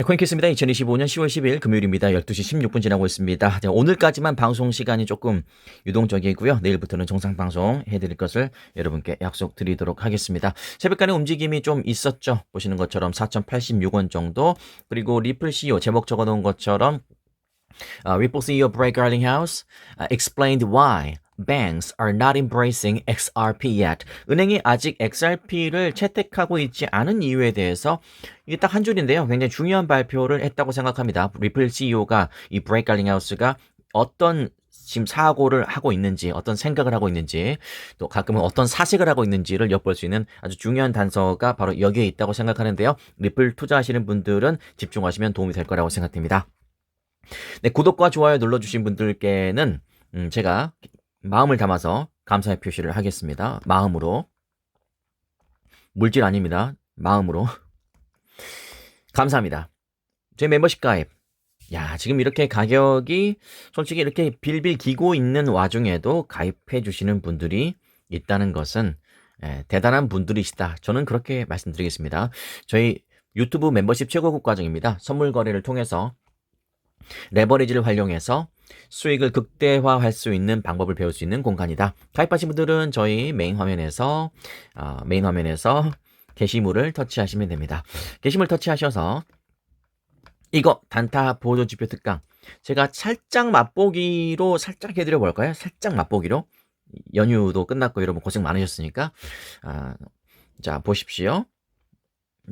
코인캐스입니다. 2025년 10월 10일 금요일입니다. 12시 16분 지나고 있습니다. 오늘까지만 방송 시간이 조금 유동적이고요. 내일부터는 정상 방송 해드릴 것을 여러분께 약속드리도록 하겠습니다. 새벽간의 움직임이 좀 있었죠. 보시는 것처럼 4,086원 정도. 그리고 리플 CEO 제목 적어놓은 것처럼 Ripple CEO Bray Garlinghouse explained why banks are not embracing XRP yet. 은행이 아직 XRP를 채택하고 있지 않은 이유에 대해서 이게 딱 한 줄인데요. 굉장히 중요한 발표를 했다고 생각합니다. 리플 CEO가 이 브레이 갈링하우스가 어떤 지금 사고를 하고 있는지, 어떤 생각을 하고 있는지, 또 가끔은 어떤 사색을 하고 있는지를 엿볼 수 있는 아주 중요한 단서가 바로 여기에 있다고 생각하는데요. 리플 투자하시는 분들은 집중하시면 도움이 될 거라고 생각됩니다. 네, 구독과 좋아요 눌러주신 분들께는 제가 마음을 담아서 감사의 표시를 하겠습니다. 마음으로. 물질 아닙니다. 마음으로. 감사합니다. 제 멤버십 가입. 야, 지금 이렇게 가격이 솔직히 이렇게 빌빌 기고 있는 와중에도 가입해 주시는 분들이 있다는 것은 대단한 분들이시다. 저는 그렇게 말씀드리겠습니다. 저희 유튜브 멤버십 최고급 과정입니다. 선물 거래를 통해서 레버리지를 활용해서 수익을 극대화할 수 있는 방법을 배울 수 있는 공간이다. 가입하신 분들은 저희 메인 화면에서 게시물을 터치하시면 됩니다. 게시물 터치하셔서 이거 단타 보조 지표 특강 제가 살짝 맛보기로 살짝 해드려 볼까요? 살짝 맛보기로. 연휴도 끝났고 여러분 고생 많으셨으니까 자 보십시오.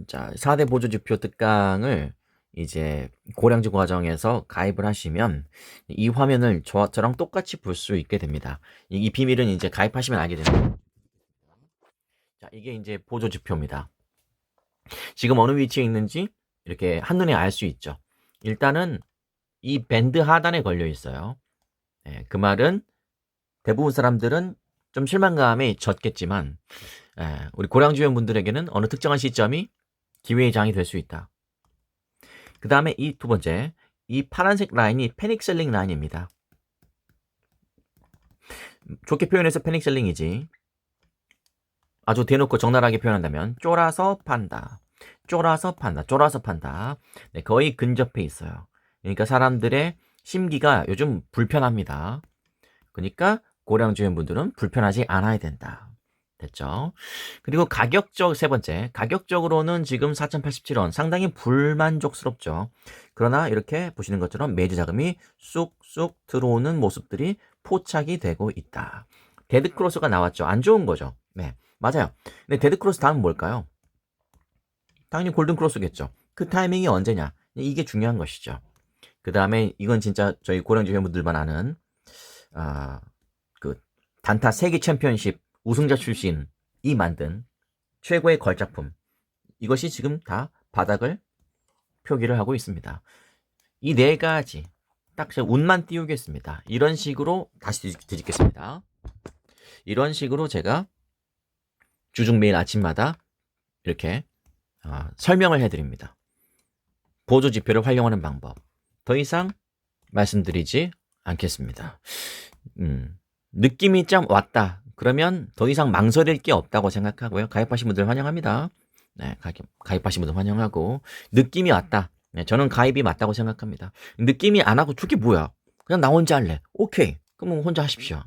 자 4대 보조 지표 특강을 이제 고량주 과정에서 가입을 하시면 이 화면을 저랑 똑같이 볼 수 있게 됩니다. 이 비밀은 이제 가입하시면 알게 됩니다. 자, 이게 이제 보조 지표입니다. 지금 어느 위치에 있는지 이렇게 한눈에 알 수 있죠. 일단은 이 밴드 하단에 걸려 있어요. 그 말은 대부분 사람들은 좀 실망감이 졌겠지만 우리 고량주 회원분들에게는 어느 특정한 시점이 기회의 장이 될 수 있다. 그 다음에 이 두 번째, 이 파란색 라인이 패닉 셀링 라인입니다. 좋게 표현해서 패닉 셀링이지. 아주 대놓고 적나라하게 표현한다면 쫄아서 판다. 쫄아서 판다. 쫄아서 판다. 네, 거의 근접해 있어요. 그러니까 사람들의 심기가 요즘 불편합니다. 그러니까 고량주 회원분들은 불편하지 않아야 된다. 됐죠? 그리고 세 번째, 가격적으로는 지금 4,087원 상당히 불만족스럽죠. 그러나 이렇게 보시는 것처럼 매주 자금이 쑥쑥 들어오는 모습들이 포착이 되고 있다. 데드크로스가 나왔죠. 안 좋은 거죠. 네, 맞아요. 근데 데드크로스 다음은 뭘까요? 당연히 골든크로스겠죠. 그 타이밍이 언제냐? 이게 중요한 것이죠. 그 다음에 이건 진짜 저희 고량주 회원분들만 아는 그 단타 세계 챔피언십 우승자 출신이 만든 최고의 걸작품. 이것이 지금 다 바닥을 표기를 하고 있습니다. 이 네 가지 딱 제가 운만 띄우겠습니다. 이런 식으로 다시 뒤집겠습니다. 이런 식으로 제가 주중 매일 아침마다 이렇게 설명을 해드립니다. 보조 지표를 활용하는 방법. 더 이상 말씀드리지 않겠습니다. 느낌이 좀 왔다. 그러면 더 이상 망설일 게 없다고 생각하고요. 가입하신 분들 환영합니다. 네, 가입하신 분들 환영하고 느낌이 왔다. 네, 저는 가입이 맞다고 생각합니다. 느낌이 안 하고 저게 뭐야? 그냥 나 혼자 할래. 오케이. 그럼 혼자 하십시오.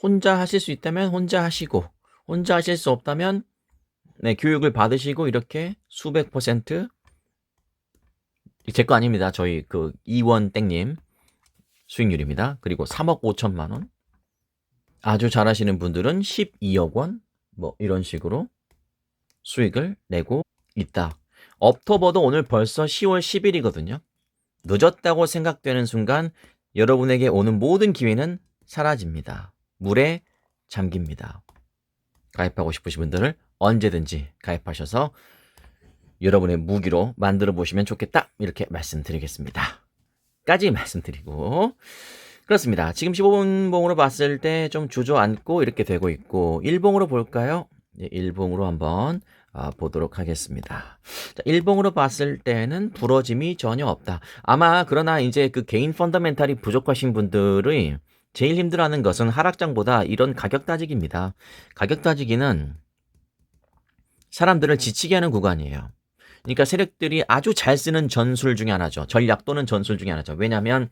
혼자 하실 수 있다면 혼자 하시고 혼자 하실 수 없다면 네, 교육을 받으시고 이렇게 수백 %, 제 거 아닙니다. 저희 그 이원 땡님 수익률입니다. 그리고 3억 5천만 원. 아주 잘하시는 분들은 12억 원, 뭐 이런 식으로 수익을 내고 있다. 업토버도 오늘 벌써 10월 10일이거든요. 늦었다고 생각되는 순간 여러분에게 오는 모든 기회는 사라집니다. 물에 잠깁니다. 가입하고 싶으신 분들은 언제든지 가입하셔서 여러분의 무기로 만들어 보시면 좋겠다. 이렇게 말씀드리겠습니다. 까지 말씀드리고 그렇습니다. 지금 15분봉으로 봤을 때 좀 주저앉고 이렇게 되고 있고 일봉으로 볼까요? 네, 일봉으로 한번 보도록 하겠습니다. 자, 일봉으로 봤을 때는 부러짐이 전혀 없다. 아마 그러나 이제 그 개인 펀더멘탈이 부족하신 분들이 제일 힘들어하는 것은 하락장보다 이런 가격 따지기입니다. 가격 따지기는 사람들을 지치게 하는 구간이에요. 그러니까 세력들이 아주 잘 쓰는 전술 중에 하나죠. 전략 또는 전술 중에 하나죠. 왜냐하면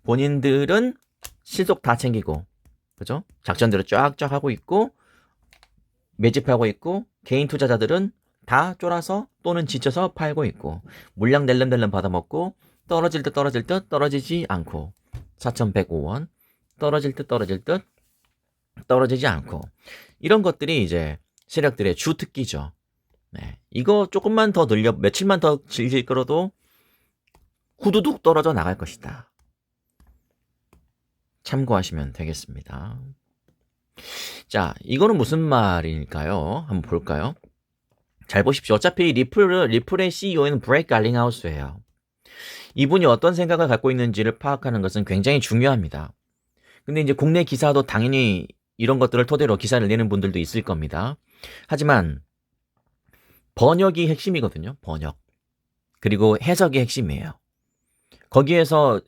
본인들은 실속 다 챙기고, 그죠? 작전들을 쫙쫙 하고 있고, 매집하고 있고, 개인 투자자들은 다 쫄아서 또는 지쳐서 팔고 있고, 물량 낼름낼름 받아먹고, 떨어질 듯 떨어지지 않고, 4,105원, 떨어질 듯 떨어지지 않고, 이런 것들이 이제 세력들의 주 특기죠. 네. 이거 조금만 더 늘려, 며칠만 더 질질 끌어도 후두둑 떨어져 나갈 것이다. 참고하시면 되겠습니다. 자, 이거는 무슨 말일까요? 한번 볼까요? 잘 보십시오. 어차피 리플의 CEO는 브레이크 갈링하우스예요. 이분이 어떤 생각을 갖고 있는지를 파악하는 것은 굉장히 중요합니다. 근데 이제 국내 기사도 당연히 이런 것들을 토대로 기사를 내는 분들도 있을 겁니다. 하지만 번역이 핵심이거든요. 번역. 그리고 해석이 핵심이에요. 거기에서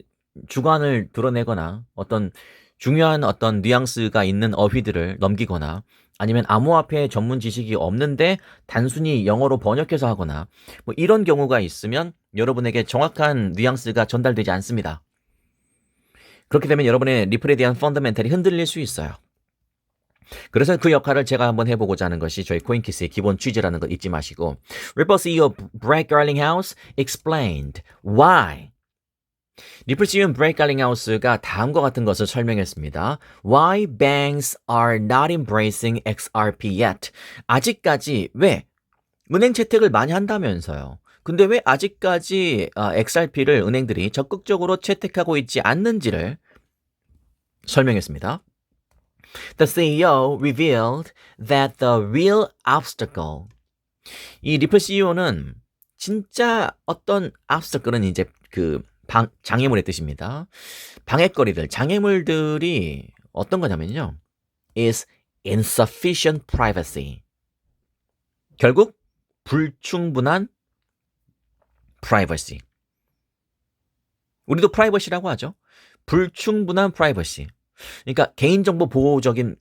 주관을 드러내거나 어떤 중요한 어떤 뉘앙스가 있는 어휘들을 넘기거나 아니면 암호화폐 전문 지식이 없는데 단순히 영어로 번역해서 하거나 뭐 이런 경우가 있으면 여러분에게 정확한 뉘앙스가 전달되지 않습니다. 그렇게 되면 여러분의 리플에 대한 펀더멘탈이 흔들릴 수 있어요. 그래서 그 역할을 제가 한번 해보고자 하는 것이 저희 코인키스의 기본 취지라는 거 잊지 마시고 Ripple CEO Brett Garlinghouse explained why 리플 CEO 브레이크 갈링하우스가 다음과 같은 것을 설명했습니다. Why banks are not embracing XRP yet? 아직까지 왜 은행 채택을 많이 한다면서요. 근데 왜 아직까지 XRP를 은행들이 적극적으로 채택하고 있지 않는지를 설명했습니다. The CEO revealed that the real obstacle 이 리플 CEO는 진짜 어떤 obstacle은 이제 그 장애물의 뜻입니다. 방해거리들, 장애물들이 어떤 거냐면요. is insufficient privacy. 결국 불충분한 privacy. 우리도 privacy라고 하죠. 불충분한 privacy. 그러니까 개인정보적인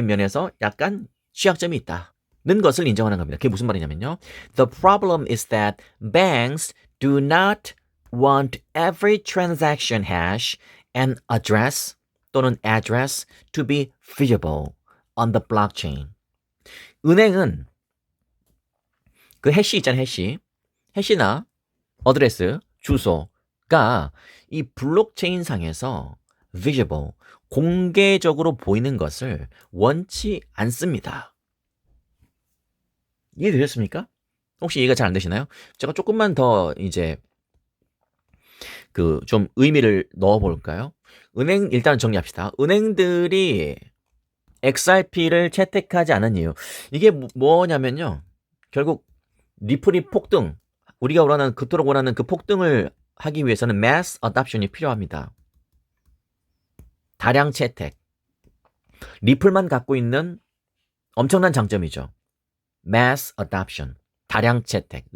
면에서 약간 취약점이 있다는 것을 인정하는 겁니다. 그게 무슨 말이냐면요. The problem is that banks do not want every transaction hash and address 또는 address to be visible on the blockchain. 은행은 그 해시 있잖아요, 해시나 어드레스, 주소가 이 블록체인 상에서 visible, 공개적으로 보이는 것을 원치 않습니다. 이해되셨습니까? 혹시 이해가 잘 안 되시나요? 제가 조금만 더 이제 좀 의미를 넣어볼까요? 일단 정리합시다. 은행들이 XRP를 채택하지 않은 이유. 이게 뭐냐면요. 결국 리플이 폭등, 우리가 그토록 원하는 그 폭등을 하기 위해서는 mass adoption이 필요합니다. 다량 채택. 리플만 갖고 있는 엄청난 장점이죠. mass adoption. 다량 채택.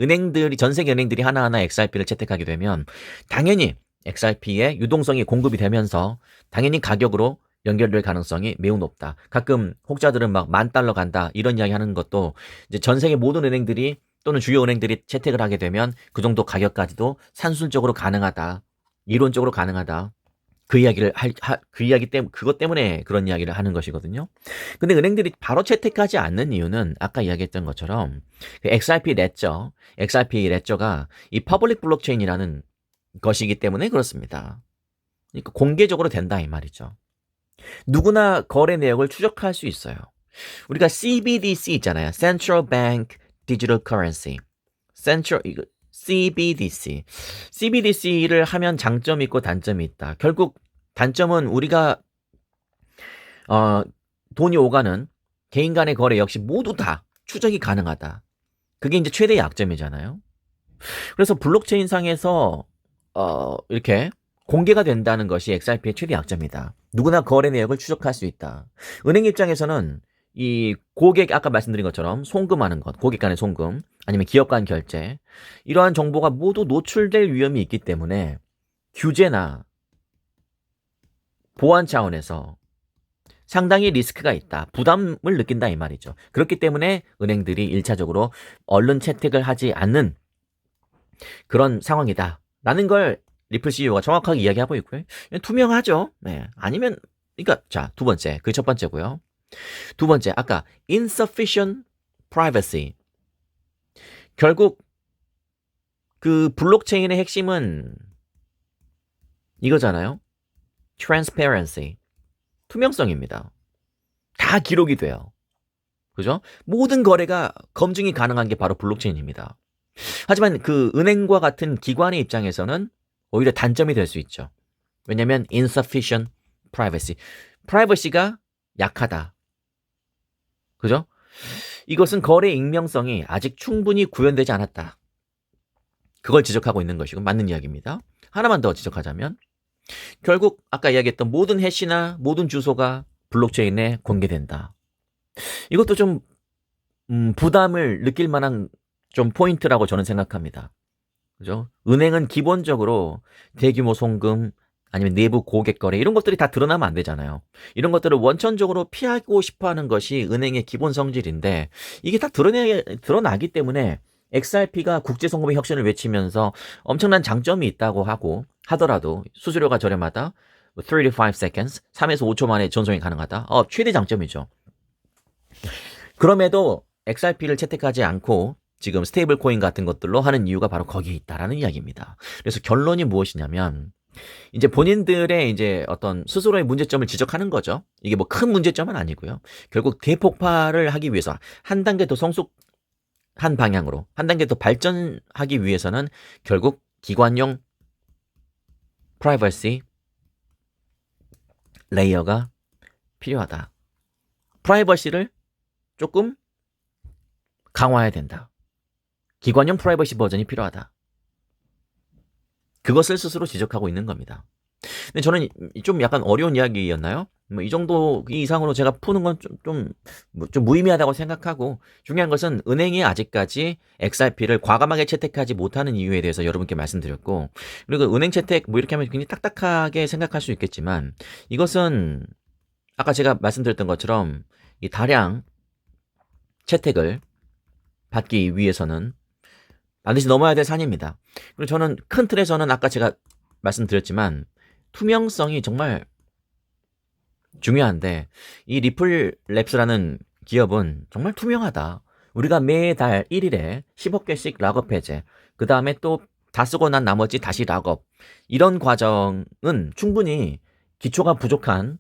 전 세계 은행들이 하나하나 XRP를 채택하게 되면 당연히 XRP의 유동성이 공급이 되면서 당연히 가격으로 연결될 가능성이 매우 높다. 가끔 혹자들은 막 $10,000 간다 이런 이야기 하는 것도 이제 전 세계 모든 은행들이 또는 주요 은행들이 채택을 하게 되면 그 정도 가격까지도 산술적으로 가능하다. 이론적으로 가능하다. 그것 때문에 그런 이야기를 하는 것이거든요. 근데 은행들이 바로 채택하지 않는 이유는 아까 이야기했던 것처럼 그 XRP 레저가 이 퍼블릭 블록체인이라는 것이기 때문에 그렇습니다. 그러니까 공개적으로 된다 이 말이죠. 누구나 거래 내역을 추적할 수 있어요. 우리가 CBDC 있잖아요. Central Bank Digital Currency. CBDC를 하면 장점이 있고 단점이 있다. 결국 단점은 우리가 돈이 오가는 개인 간의 거래 역시 모두 다 추적이 가능하다. 그게 이제 최대의 약점이잖아요. 그래서 블록체인 상에서 이렇게 공개가 된다는 것이 XRP의 최대 약점이다. 누구나 거래 내역을 추적할 수 있다. 은행 입장에서는 이 고객 아까 말씀드린 것처럼 송금하는 것, 고객 간의 송금 아니면 기업 간 결제 이러한 정보가 모두 노출될 위험이 있기 때문에 규제나 보안 차원에서 상당히 리스크가 있다. 부담을 느낀다 이 말이죠. 그렇기 때문에 은행들이 1차적으로 얼른 채택을 하지 않는 그런 상황이다. 라는 걸 리플 CEO가 정확하게 이야기하고 있고요. 투명하죠. 네. 아니면, 그러니까, 자, 두 번째. 그게 첫 번째고요. 두 번째, 아까 insufficient privacy. 결국 그 블록체인의 핵심은 이거잖아요. transparency. 투명성입니다. 다 기록이 돼요. 그죠? 모든 거래가 검증이 가능한 게 바로 블록체인입니다. 하지만 그 은행과 같은 기관의 입장에서는 오히려 단점이 될 수 있죠. 왜냐면 insufficient privacy. 프라이버시가 약하다. 그죠? 이것은 거래 익명성이 아직 충분히 구현되지 않았다. 그걸 지적하고 있는 것이고 맞는 이야기입니다. 하나만 더 지적하자면 결국 아까 이야기했던 모든 해시나 모든 주소가 블록체인에 공개된다. 이것도 좀 부담을 느낄 만한 좀 포인트라고 저는 생각합니다. 그죠? 은행은 기본적으로 대규모 송금 아니면 내부 고객 거래 이런 것들이 다 드러나면 안 되잖아요. 이런 것들을 원천적으로 피하고 싶어 하는 것이 은행의 기본 성질인데 이게 다 드러나기 때문에 XRP가 국제송금의 혁신을 외치면서 엄청난 장점이 있다고 하더라도 수수료가 저렴하다. 3 to 5 seconds, 3에서 5초 만에 전송이 가능하다. 최대 장점이죠. 그럼에도 XRP를 채택하지 않고 지금 스테이블 코인 같은 것들로 하는 이유가 바로 거기에 있다라는 이야기입니다. 그래서 결론이 무엇이냐면 이제 본인들의 이제 어떤 스스로의 문제점을 지적하는 거죠. 이게 뭐 큰 문제점은 아니고요. 결국 대폭발을 하기 위해서 한 단계 더 성숙한 방향으로 한 단계 더 발전하기 위해서는 결국 기관용 프라이버시 레이어가 필요하다. 프라이버시를 조금 강화해야 된다. 기관용 프라이버시 버전이 필요하다. 그것을 스스로 지적하고 있는 겁니다. 근데 저는 좀 약간 어려운 이야기였나요? 뭐 이 정도 이상으로 제가 푸는 건 좀 무의미하다고 생각하고 중요한 것은 은행이 아직까지 XRP를 과감하게 채택하지 못하는 이유에 대해서 여러분께 말씀드렸고 그리고 은행 채택 뭐 이렇게 하면 굉장히 딱딱하게 생각할 수 있겠지만 이것은 아까 제가 말씀드렸던 것처럼 이 다량 채택을 받기 위해서는 반드시 넘어야 될 산입니다. 그리고 저는 큰 틀에서는 아까 제가 말씀드렸지만 투명성이 정말 중요한데 이 리플랩스라는 기업은 정말 투명하다. 우리가 매달 1일에 10억 개씩 락업 해제 그 다음에 또 다 쓰고 난 나머지 다시 락업 이런 과정은 충분히 기초가 부족한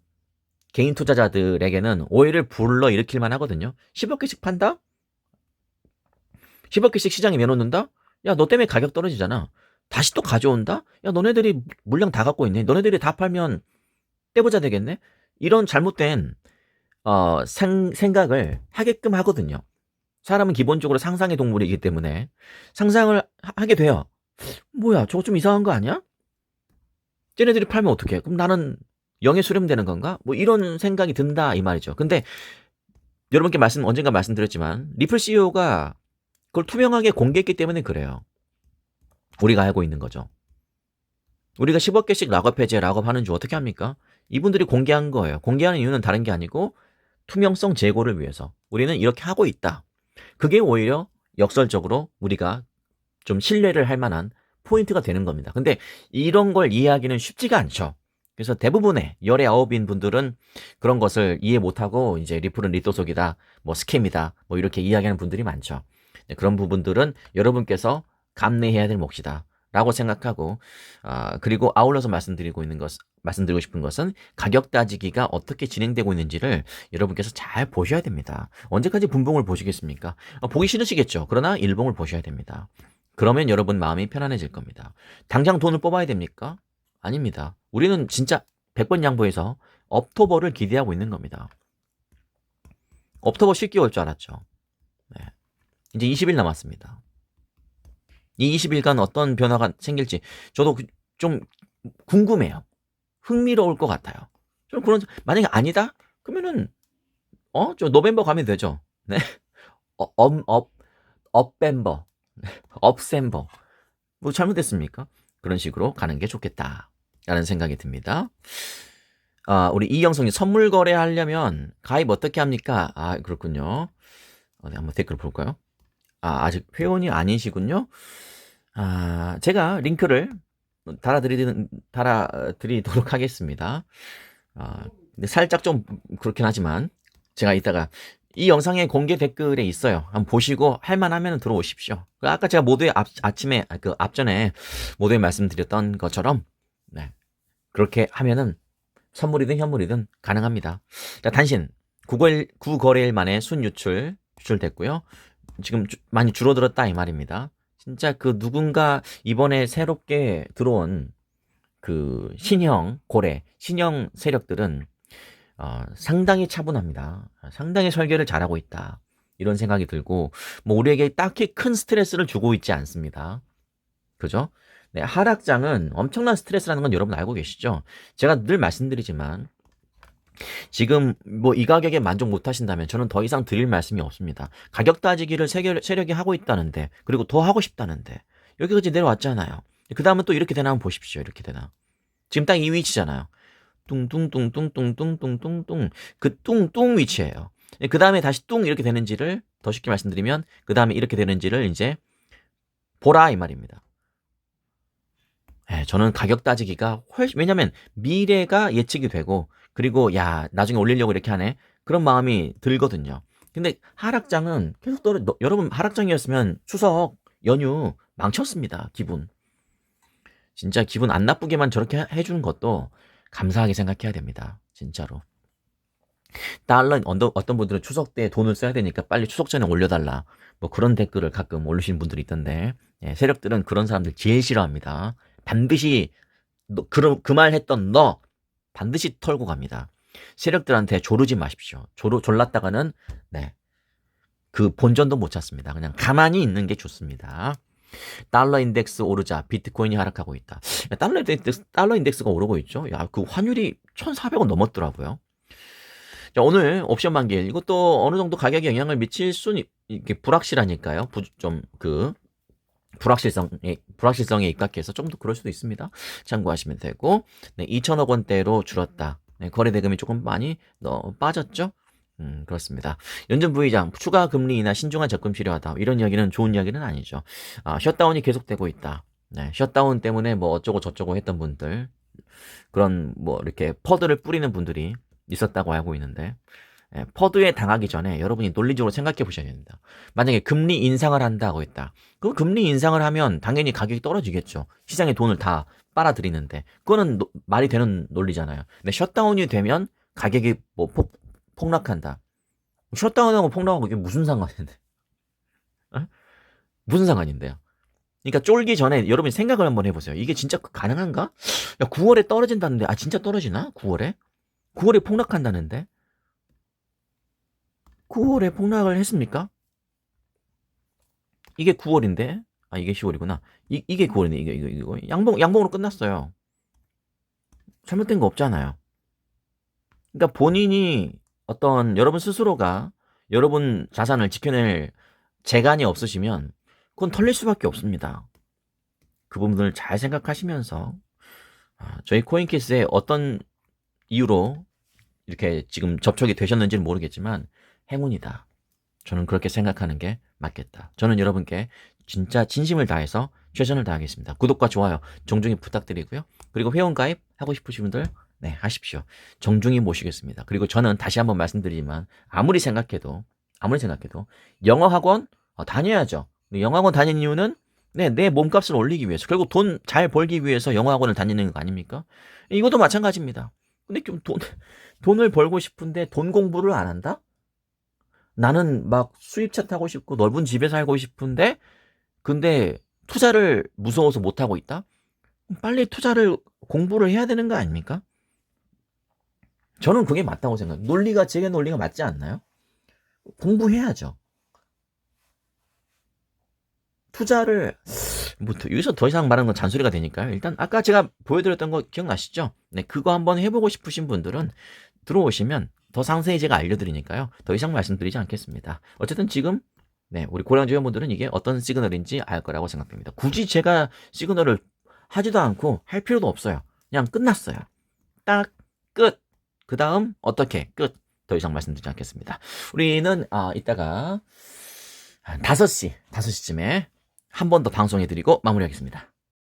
개인 투자자들에게는 오해를 불러일으킬만 하거든요. 10억 개씩 판다? 10억 개씩 시장에 내놓는다? 야, 너 때문에 가격 떨어지잖아. 다시 또 가져온다? 야, 너네들이 물량 다 갖고 있네. 너네들이 다 팔면 떼보자 되겠네? 이런 잘못된 생각을 하게끔 하거든요. 사람은 기본적으로 상상의 동물이기 때문에 상상을 하게 돼요. 뭐야, 저거 좀 이상한 거 아니야? 쟤네들이 팔면 어떡해? 그럼 나는 영에 수렴되는 건가? 뭐 이런 생각이 든다 이 말이죠. 근데 여러분께 언젠가 말씀드렸지만 리플 CEO가 그걸 투명하게 공개했기 때문에 그래요. 우리가 알고 있는 거죠. 우리가 10억 개씩 락업 해제 락업하는 줄 어떻게 합니까? 이분들이 공개한 거예요. 공개하는 이유는 다른 게 아니고 투명성 제고를 위해서 우리는 이렇게 하고 있다. 그게 오히려 역설적으로 우리가 좀 신뢰를 할 만한 포인트가 되는 겁니다. 근데 이런 걸 이해하기는 쉽지가 않죠. 그래서 대부분의 열의 아홉인 분들은 그런 것을 이해 못하고 이제 리플은 리또속이다, 뭐 스캠이다, 뭐 이렇게 이야기하는 분들이 많죠. 그런 부분들은 여러분께서 감내해야 될 몫이다. 라고 생각하고, 그리고 아울러서 말씀드리고 싶은 것은 가격 따지기가 어떻게 진행되고 있는지를 여러분께서 잘 보셔야 됩니다. 언제까지 분봉을 보시겠습니까? 보기 싫으시겠죠. 그러나 일봉을 보셔야 됩니다. 그러면 여러분 마음이 편안해질 겁니다. 당장 돈을 뽑아야 됩니까? 아닙니다. 우리는 진짜 100번 양보해서 업토버를 기대하고 있는 겁니다. 업토버 쉽게 올 줄 알았죠. 네. 이제 20일 남았습니다. 이 20일간 어떤 변화가 생길지 저도 좀 궁금해요. 흥미로울 것 같아요. 좀 만약에 아니다? 그러면은 저 노벰버 가면 되죠. 네. 업뱀버, 업셈버. 뭐 잘못됐습니까? 그런 식으로 가는 게 좋겠다. 라는 생각이 듭니다. 우리 이영성님 선물 거래하려면 가입 어떻게 합니까? 그렇군요. 어디 한번 댓글 볼까요? 아직 회원이 아니시군요. 제가 링크를 달아드리도록 하겠습니다. 근데 살짝 좀 그렇긴 하지만 제가 이따가 이 영상의 공개 댓글에 있어요. 한번 보시고 할만하면 들어오십시오. 아까 제가 모두에 앞전에 모두에 말씀드렸던 것처럼 네, 그렇게 하면은 선물이든 현물이든 가능합니다. 자, 단신 9거래일 만에 유출됐고요. 지금 많이 줄어들었다 이 말입니다. 진짜 그 누군가 이번에 새롭게 들어온 그 신형 세력들은 상당히 차분합니다. 상당히 설계를 잘하고 있다. 이런 생각이 들고, 뭐, 우리에게 딱히 큰 스트레스를 주고 있지 않습니다. 그죠? 네, 하락장은 엄청난 스트레스라는 건 여러분 알고 계시죠? 제가 늘 말씀드리지만, 지금 뭐 이 가격에 만족 못 하신다면 저는 더 이상 드릴 말씀이 없습니다. 가격 따지기를 세력이 하고 있다는데, 그리고 더 하고 싶다는데, 여기까지 내려왔잖아요. 그 다음은 또 이렇게 되나 한번 보십시오. 이렇게 되나. 지금 딱 이 위치잖아요. 뚱뚱뚱뚱뚱뚱뚱뚱 그 뚱뚱 위치예요. 그 다음에 다시 뚱 이렇게 되는지를 더 쉽게 말씀드리면 그 다음에 이렇게 되는지를 이제 보라 이 말입니다. 저는 가격 따지기가 왜냐면 미래가 예측이 되고 그리고 야 나중에 올리려고 이렇게 하네 그런 마음이 들거든요. 근데 하락장은 계속 여러분 하락장이었으면 추석 연휴 망쳤습니다. 기분 진짜 기분 안 나쁘게만 저렇게 해주는 것도 감사하게 생각해야 됩니다. 진짜로. 어떤 분들은 추석 때 돈을 써야 되니까 빨리 추석 전에 올려달라. 뭐 그런 댓글을 가끔 올리시는 분들이 있던데, 세력들은 그런 사람들 제일 싫어합니다. 반드시, 그 말 했던 너, 반드시 털고 갑니다. 세력들한테 조르지 마십시오. 졸랐다가는, 네. 그 본전도 못 찾습니다. 그냥 가만히 있는 게 좋습니다. 달러 인덱스 오르자 비트코인이 하락하고 있다. 달러 인덱스가 오르고 있죠. 야, 그 환율이 1,400원 넘었더라고요. 자, 오늘 옵션 만길 이것도 어느 정도 가격에 영향을 미칠 수는 이게 불확실하니까요. 불확실성에 입각해서 좀 더 그럴 수도 있습니다. 참고하시면 되고, 네, 2천억 원대로 줄었다. 네, 거래 대금이 조금 많이 빠졌죠. 그렇습니다. 연준 부의장 추가 금리 인하 신중한 접근 필요하다. 이런 이야기는 좋은 이야기는 아니죠. 셧다운이 계속되고 있다. 네, 셧다운 때문에 뭐 어쩌고 저쩌고 했던 분들, 그런 뭐 이렇게 퍼드를 뿌리는 분들이 있었다고 알고 있는데, 퍼드에 당하기 전에 여러분이 논리적으로 생각해 보셔야 됩니다. 만약에 금리 인상을 한다고 했다. 그럼 금리 인상을 하면 당연히 가격이 떨어지겠죠. 시장에 돈을 다 빨아들이는데. 그거는 말이 되는 논리잖아요. 근데 셧다운이 되면 가격이 뭐 폭락한다. 셧다운하고 폭락하고 이게 무슨 상관인데? 어? 무슨 상관인데요? 그러니까 쫄기 전에 여러분이 생각을 한번 해보세요. 이게 진짜 가능한가? 야, 9월에 떨어진다는데, 진짜 떨어지나? 9월에? 9월에 폭락한다는데? 9월에 폭락을 했습니까? 이게 9월인데? 이게 10월이구나. 이게 9월이네. 이거. 양봉으로 끝났어요. 잘못된 거 없잖아요. 그러니까 본인이 여러분 스스로가 여러분 자산을 지켜낼 재간이 없으시면 그건 털릴 수밖에 없습니다. 그 부분을 잘 생각하시면서 저희 코인키스에 어떤 이유로 이렇게 지금 접촉이 되셨는지는 모르겠지만 행운이다. 저는 그렇게 생각하는 게 맞겠다. 저는 여러분께 진짜 진심을 다해서 최선을 다하겠습니다. 구독과 좋아요 정중히 부탁드리고요. 그리고 회원가입 하고 싶으신 분들 네, 하십시오. 정중히 모시겠습니다. 그리고 저는 다시 한번 말씀드리지만 아무리 생각해도 영어학원 다녀야죠. 영어학원 다니는 이유는 내 몸값을 올리기 위해서 그리고 돈 잘 벌기 위해서 영어학원을 다니는 거 아닙니까? 이것도 마찬가지입니다. 근데 좀 돈을 벌고 싶은데 돈 공부를 안 한다? 나는 막 수입차 타고 싶고 넓은 집에 살고 싶은데 근데 투자를 무서워서 못 하고 있다? 빨리 투자를 공부를 해야 되는 거 아닙니까? 저는 그게 맞다고 생각해요. 제 논리가 맞지 않나요? 공부해야죠. 투자를 여기서 더 이상 말하는 건 잔소리가 되니까요. 일단 아까 제가 보여드렸던 거 기억나시죠? 네, 그거 한번 해보고 싶으신 분들은 들어오시면 더 상세히 제가 알려드리니까요. 더 이상 말씀드리지 않겠습니다. 어쨌든 지금 네, 우리 고량주 회원분들은 이게 어떤 시그널인지 알 거라고 생각됩니다. 굳이 제가 시그널을 하지도 않고 할 필요도 없어요. 그냥 끝났어요. 딱 끝. 그 다음 어떻게 끝. 더 이상 말씀드리지 않겠습니다. 우리는 이따가 5시쯤에 한 번 더 방송해드리고 마무리하겠습니다.